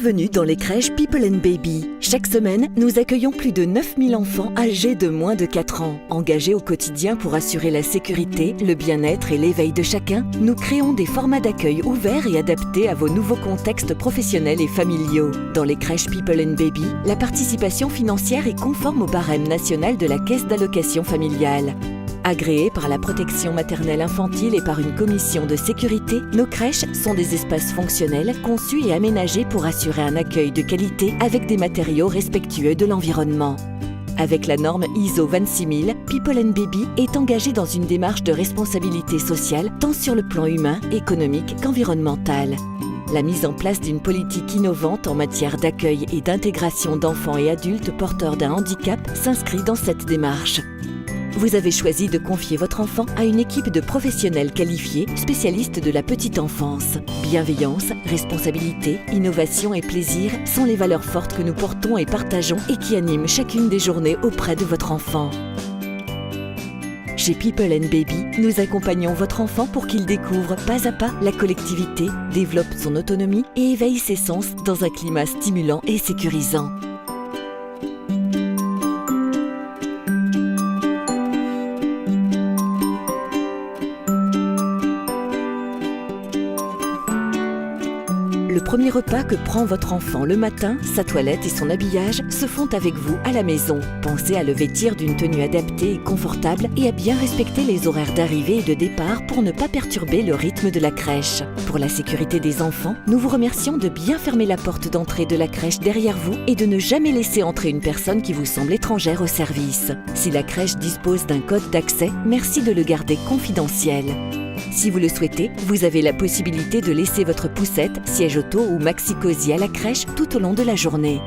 Bienvenue dans les crèches People and Baby. Chaque semaine, nous accueillons plus de 9000 enfants âgés de moins de 4 ans. Engagés au quotidien pour assurer la sécurité, le bien-être et l'éveil de chacun, nous créons des formats d'accueil ouverts et adaptés à vos nouveaux contextes professionnels et familiaux. Dans les crèches People and Baby, la participation financière est conforme au barème national de la Caisse d'allocation familiale. Agréées par la protection maternelle infantile et par une commission de sécurité, nos crèches sont des espaces fonctionnels conçus et aménagés pour assurer un accueil de qualité avec des matériaux respectueux de l'environnement. Avec la norme ISO 26000, People and Baby est engagé dans une démarche de responsabilité sociale tant sur le plan humain, économique qu'environnemental. La mise en place d'une politique innovante en matière d'accueil et d'intégration d'enfants et adultes porteurs d'un handicap s'inscrit dans cette démarche. Vous avez choisi de confier votre enfant à une équipe de professionnels qualifiés, spécialistes de la petite enfance. Bienveillance, responsabilité, innovation et plaisir sont les valeurs fortes que nous portons et partageons et qui animent chacune des journées auprès de votre enfant. Chez People and Baby, nous accompagnons votre enfant pour qu'il découvre pas à pas la collectivité, développe son autonomie et éveille ses sens dans un climat stimulant et sécurisant. Le premier repas que prend votre enfant le matin, sa toilette et son habillage se font avec vous à la maison. Pensez à le vêtir d'une tenue adaptée et confortable et à bien respecter les horaires d'arrivée et de départ pour ne pas perturber le rythme de la crèche. Pour la sécurité des enfants, nous vous remercions de bien fermer la porte d'entrée de la crèche derrière vous et de ne jamais laisser entrer une personne qui vous semble étrangère au service. Si la crèche dispose d'un code d'accès, merci de le garder confidentiel. Si vous le souhaitez, vous avez la possibilité de laisser votre poussette, siège auto ou maxi-cosy à la crèche tout au long de la journée.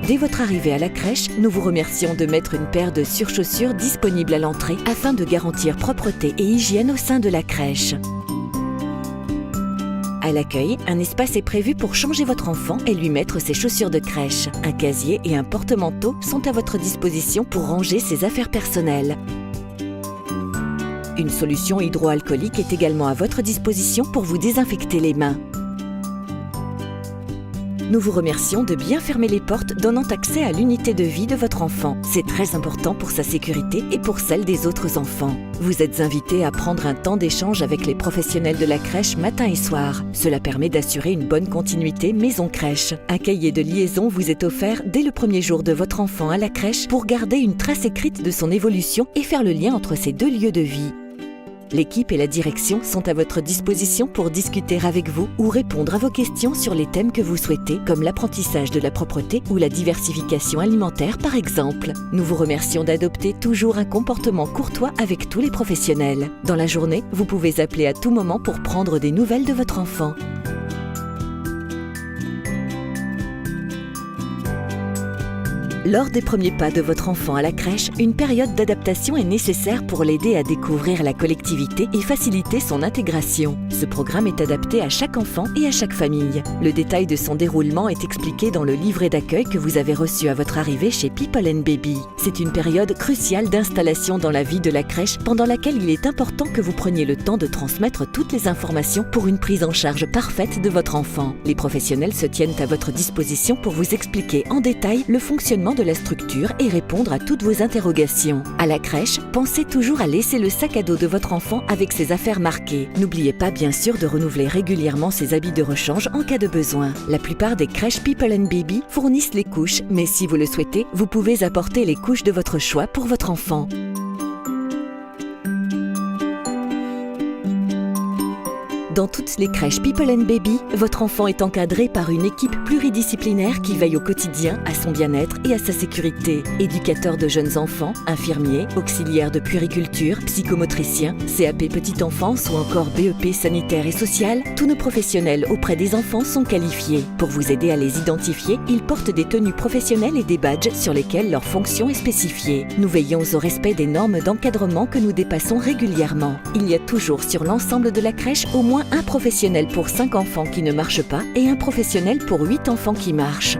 Dès votre arrivée à la crèche, nous vous remercions de mettre une paire de surchaussures disponible à l'entrée afin de garantir propreté et hygiène au sein de la crèche. À l'accueil, un espace est prévu pour changer votre enfant et lui mettre ses chaussures de crèche. Un casier et un porte-manteau sont à votre disposition pour ranger ses affaires personnelles. Une solution hydroalcoolique est également à votre disposition pour vous désinfecter les mains. Nous vous remercions de bien fermer les portes donnant accès à l'unité de vie de votre enfant. C'est très important pour sa sécurité et pour celle des autres enfants. Vous êtes invités à prendre un temps d'échange avec les professionnels de la crèche matin et soir. Cela permet d'assurer une bonne continuité maison-crèche. Un cahier de liaison vous est offert dès le premier jour de votre enfant à la crèche pour garder une trace écrite de son évolution et faire le lien entre ces deux lieux de vie. L'équipe et la direction sont à votre disposition pour discuter avec vous ou répondre à vos questions sur les thèmes que vous souhaitez, comme l'apprentissage de la propreté ou la diversification alimentaire par exemple. Nous vous remercions d'adopter toujours un comportement courtois avec tous les professionnels. Dans la journée, vous pouvez appeler à tout moment pour prendre des nouvelles de votre enfant. Lors des premiers pas de votre enfant à la crèche, une période d'adaptation est nécessaire pour l'aider à découvrir la collectivité et faciliter son intégration. Ce programme est adapté à chaque enfant et à chaque famille. Le détail de son déroulement est expliqué dans le livret d'accueil que vous avez reçu à votre arrivée chez People and Baby. C'est une période cruciale d'installation dans la vie de la crèche pendant laquelle il est important que vous preniez le temps de transmettre toutes les informations pour une prise en charge parfaite de votre enfant. Les professionnels se tiennent à votre disposition pour vous expliquer en détail le fonctionnement de la structure et répondre à toutes vos interrogations. À la crèche, pensez toujours à laisser le sac à dos de votre enfant avec ses affaires marquées. N'oubliez pas bien sûr de renouveler régulièrement ses habits de rechange en cas de besoin. La plupart des crèches People and Baby fournissent les couches, mais si vous le souhaitez, vous pouvez apporter les couches de votre choix pour votre enfant. Dans toutes les crèches People and Baby, votre enfant est encadré par une équipe pluridisciplinaire qui veille au quotidien à son bien-être et à sa sécurité. Éducateurs de jeunes enfants, infirmiers, auxiliaires de puériculture, psychomotriciens, CAP petite enfance ou encore BEP sanitaire et social, tous nos professionnels auprès des enfants sont qualifiés. Pour vous aider à les identifier, ils portent des tenues professionnelles et des badges sur lesquels leur fonction est spécifiée. Nous veillons au respect des normes d'encadrement que nous dépassons régulièrement. Il y a toujours sur l'ensemble de la crèche au moins un professionnel pour 5 enfants qui ne marchent pas et un professionnel pour 8 enfants qui marchent.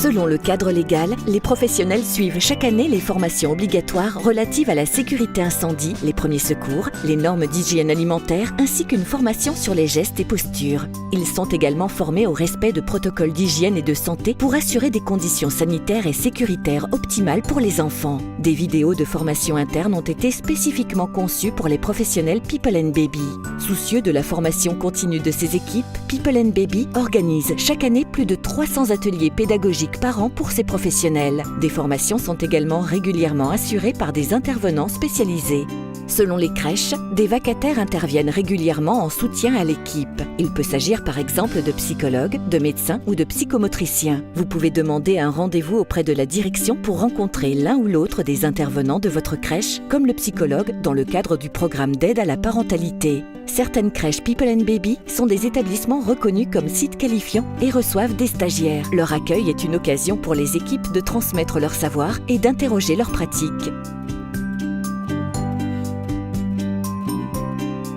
Selon le cadre légal, les professionnels suivent chaque année les formations obligatoires relatives à la sécurité incendie, les premiers secours, les normes d'hygiène alimentaire ainsi qu'une formation sur les gestes et postures. Ils sont également formés au respect de protocoles d'hygiène et de santé pour assurer des conditions sanitaires et sécuritaires optimales pour les enfants. Des vidéos de formation interne ont été spécifiquement conçues pour les professionnels People & Baby. Soucieux de la formation continue de ces équipes, People & Baby organise chaque année plus de 300 ateliers pédagogiques par an pour ces professionnels. Des formations sont également régulièrement assurées par des intervenants spécialisés. Selon les crèches, des vacataires interviennent régulièrement en soutien à l'équipe. Il peut s'agir par exemple de psychologues, de médecins ou de psychomotriciens. Vous pouvez demander un rendez-vous auprès de la direction pour rencontrer l'un ou l'autre des intervenants de votre crèche, comme le psychologue dans le cadre du programme d'aide à la parentalité. Certaines crèches People & Baby sont des établissements reconnus comme sites qualifiants et reçoivent des stagiaires. Leur accueil est une occasion pour les équipes de transmettre leur savoir et d'interroger leurs pratiques.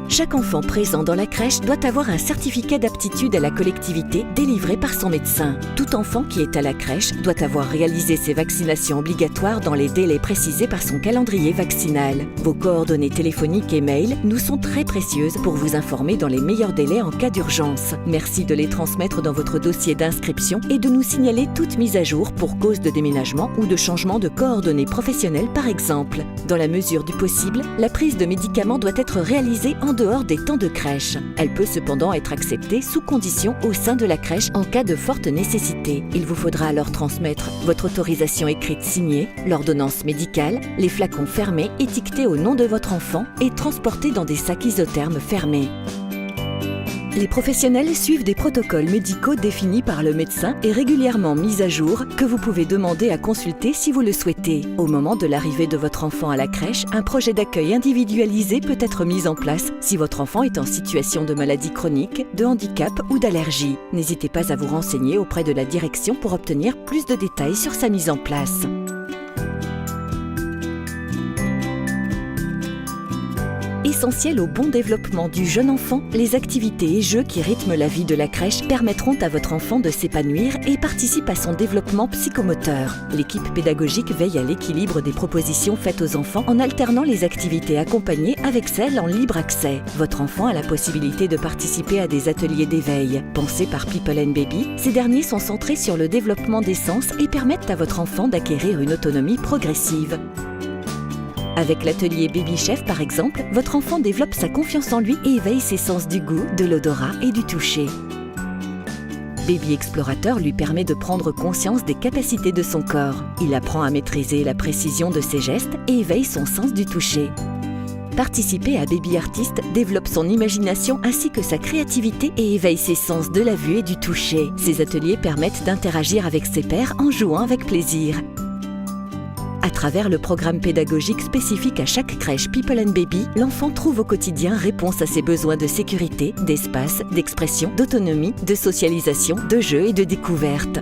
Chaque enfant présent dans la crèche doit avoir un certificat d'aptitude à la collectivité délivré par son médecin. Tout enfant qui est à la crèche doit avoir réalisé ses vaccinations obligatoires dans les délais précisés par son calendrier vaccinal. Vos coordonnées téléphoniques et mails nous sont très précieuses pour vous informer dans les meilleurs délais en cas d'urgence. Merci de les transmettre dans votre dossier d'inscription et de nous signaler toute mise à jour pour cause de déménagement ou de changement de coordonnées professionnelles par exemple. Dans la mesure du possible, la prise de médicaments doit être réalisée en dehors des temps de crèche. Elle peut cependant être acceptée sous condition au sein de la crèche en cas de forte nécessité. Il vous faudra alors transmettre votre autorisation écrite signée, l'ordonnance médicale, les flacons fermés étiquetés au nom de votre enfant et transportés dans des sacs isothermes fermés. Les professionnels suivent des protocoles médicaux définis par le médecin et régulièrement mis à jour que vous pouvez demander à consulter si vous le souhaitez. Au moment de l'arrivée de votre enfant à la crèche, un projet d'accueil individualisé peut être mis en place si votre enfant est en situation de maladie chronique, de handicap ou d'allergie. N'hésitez pas à vous renseigner auprès de la direction pour obtenir plus de détails sur sa mise en place. Essentiel au bon développement du jeune enfant, les activités et jeux qui rythment la vie de la crèche permettront à votre enfant de s'épanouir et participent à son développement psychomoteur. L'équipe pédagogique veille à l'équilibre des propositions faites aux enfants en alternant les activités accompagnées avec celles en libre accès. Votre enfant a la possibilité de participer à des ateliers d'éveil. Pensés par People & Baby, ces derniers sont centrés sur le développement des sens et permettent à votre enfant d'acquérir une autonomie progressive. Avec l'atelier Baby Chef par exemple, votre enfant développe sa confiance en lui et éveille ses sens du goût, de l'odorat et du toucher. Baby Explorateur lui permet de prendre conscience des capacités de son corps. Il apprend à maîtriser la précision de ses gestes et éveille son sens du toucher. Participer à Baby Artiste développe son imagination ainsi que sa créativité et éveille ses sens de la vue et du toucher. Ces ateliers permettent d'interagir avec ses pairs en jouant avec plaisir. À travers le programme pédagogique spécifique à chaque crèche People & Baby, l'enfant trouve au quotidien réponse à ses besoins de sécurité, d'espace, d'expression, d'autonomie, de socialisation, de jeu et de découverte.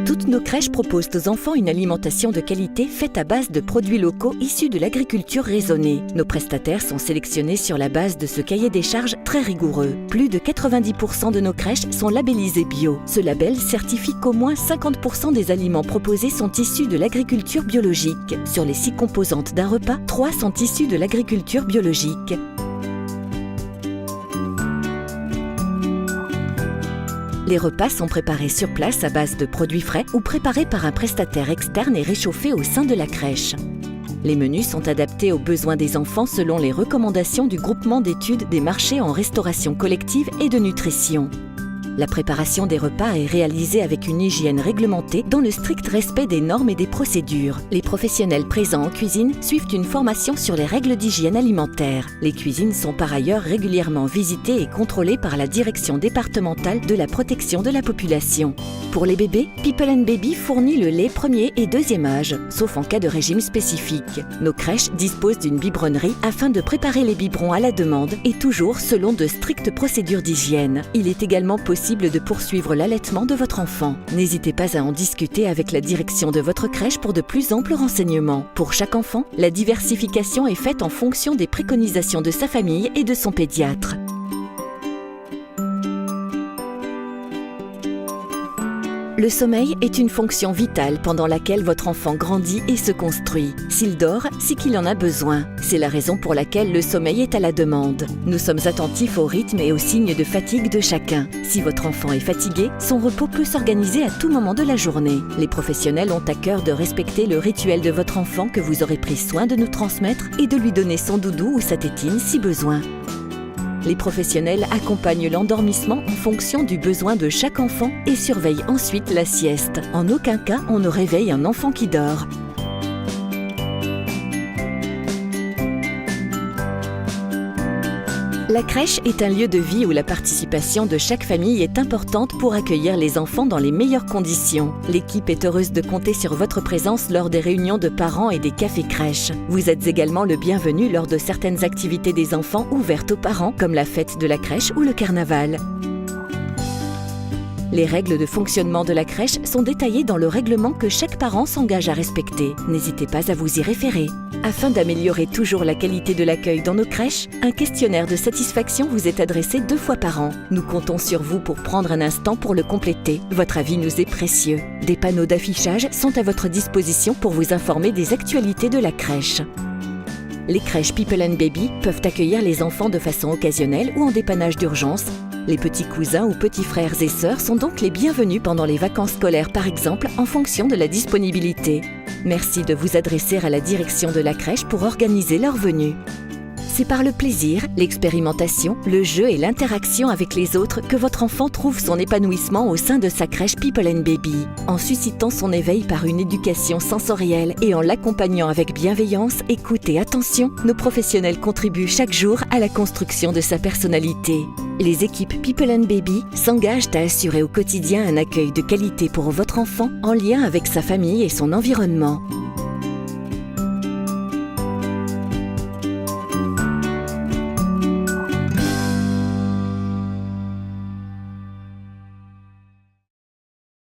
Toutes nos crèches proposent aux enfants une alimentation de qualité faite à base de produits locaux issus de l'agriculture raisonnée. Nos prestataires sont sélectionnés sur la base de ce cahier des charges très rigoureux. Plus de 90% de nos crèches sont labellisées bio. Ce label certifie qu'au moins 50% des aliments proposés sont issus de l'agriculture biologique. Sur les 6 composantes d'un repas, 3 sont issues de l'agriculture biologique. Les repas sont préparés sur place à base de produits frais ou préparés par un prestataire externe et réchauffés au sein de la crèche. Les menus sont adaptés aux besoins des enfants selon les recommandations du groupement d'études des marchés en restauration collective et de nutrition. La préparation des repas est réalisée avec une hygiène réglementée dans le strict respect des normes et des procédures. Les professionnels présents en cuisine suivent une formation sur les règles d'hygiène alimentaire. Les cuisines sont par ailleurs régulièrement visitées et contrôlées par la direction départementale de la protection de la population. Pour les bébés, People & Baby fournit le lait premier et deuxième âge, sauf en cas de régime spécifique. Nos crèches disposent d'une biberonnerie afin de préparer les biberons à la demande et toujours selon de strictes procédures d'hygiène. Il est également possible de poursuivre l'allaitement de votre enfant. N'hésitez pas à en discuter avec la direction de votre crèche pour de plus amples renseignements. Pour chaque enfant, la diversification est faite en fonction des préconisations de sa famille et de son pédiatre. Le sommeil est une fonction vitale pendant laquelle votre enfant grandit et se construit. S'il dort, c'est qu'il en a besoin. C'est la raison pour laquelle le sommeil est à la demande. Nous sommes attentifs au rythme et aux signes de fatigue de chacun. Si votre enfant est fatigué, son repos peut s'organiser à tout moment de la journée. Les professionnels ont à cœur de respecter le rituel de votre enfant que vous aurez pris soin de nous transmettre et de lui donner son doudou ou sa tétine si besoin. Les professionnels accompagnent l'endormissement en fonction du besoin de chaque enfant et surveillent ensuite la sieste. En aucun cas, on ne réveille un enfant qui dort. La crèche est un lieu de vie où la participation de chaque famille est importante pour accueillir les enfants dans les meilleures conditions. L'équipe est heureuse de compter sur votre présence lors des réunions de parents et des cafés crèches. Vous êtes également le bienvenu lors de certaines activités des enfants ouvertes aux parents, comme la fête de la crèche ou le carnaval. Les règles de fonctionnement de la crèche sont détaillées dans le règlement que chaque parent s'engage à respecter. N'hésitez pas à vous y référer. Afin d'améliorer toujours la qualité de l'accueil dans nos crèches, un questionnaire de satisfaction vous est adressé 2 fois par an. Nous comptons sur vous pour prendre un instant pour le compléter. Votre avis nous est précieux. Des panneaux d'affichage sont à votre disposition pour vous informer des actualités de la crèche. Les crèches People & Baby peuvent accueillir les enfants de façon occasionnelle ou en dépannage d'urgence. Les petits cousins ou petits frères et sœurs sont donc les bienvenus pendant les vacances scolaires par exemple, en fonction de la disponibilité. Merci de vous adresser à la direction de la crèche pour organiser leur venue. C'est par le plaisir, l'expérimentation, le jeu et l'interaction avec les autres que votre enfant trouve son épanouissement au sein de sa crèche People & Baby. En suscitant son éveil par une éducation sensorielle et en l'accompagnant avec bienveillance, écoute et attention, nos professionnels contribuent chaque jour à la construction de sa personnalité. Les équipes People & Baby s'engagent à assurer au quotidien un accueil de qualité pour votre enfant en lien avec sa famille et son environnement.